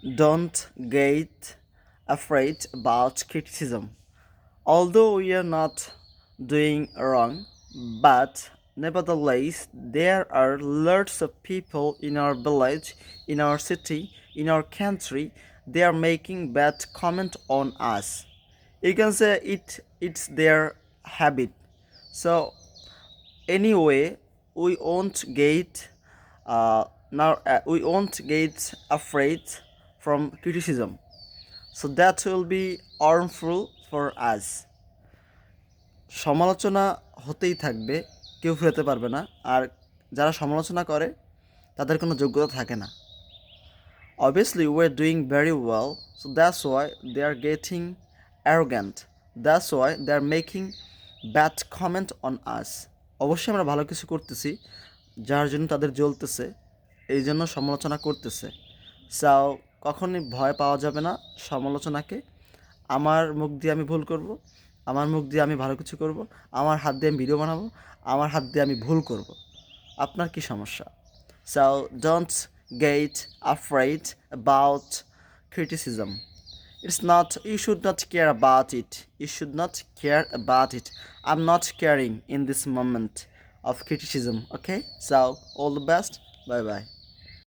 Don't get afraid about criticism. Although we are not doing wrong, but nevertheless, there are lots of people in our village, in our city, in our country, they are making bad comment on us. You can say it's their habit. So anyway, we won't get we won't get afraid from criticism. So that will be harmful for us. সমালোচনা হতেই থাকবে, কেউ ফেরাতে পারবে না। আর যারা সমালোচনা করে তাদের কোনো যোগ্যতা থাকে না। Obviously we're doing very well, so that's why they are getting arrogant, that's why they are making bad comment on us. অবশ্যই আমরা ভালো কিছু করতেছি, যার জন্য তাদের জ্বলতেছে, এই জন্য সমালোচনা করতেছে। সো কখনই ভয় পাওয়া যাবে না সমালোচনাকে। আমার মুখ দিয়ে আমি ভুল করব, আমার মুখ দিয়ে আমি ভালো কিছু করব, আমার হাত দিয়ে আমি ভিডিও বানাবো, আমার হাত দিয়ে আমি ভুল করব। আপনার কি সমস্যা? So don't get afraid about criticism. It's not, you should not care about it. You should not care about it. I'm not caring in this moment of criticism. Okay? So all the best. Bye bye.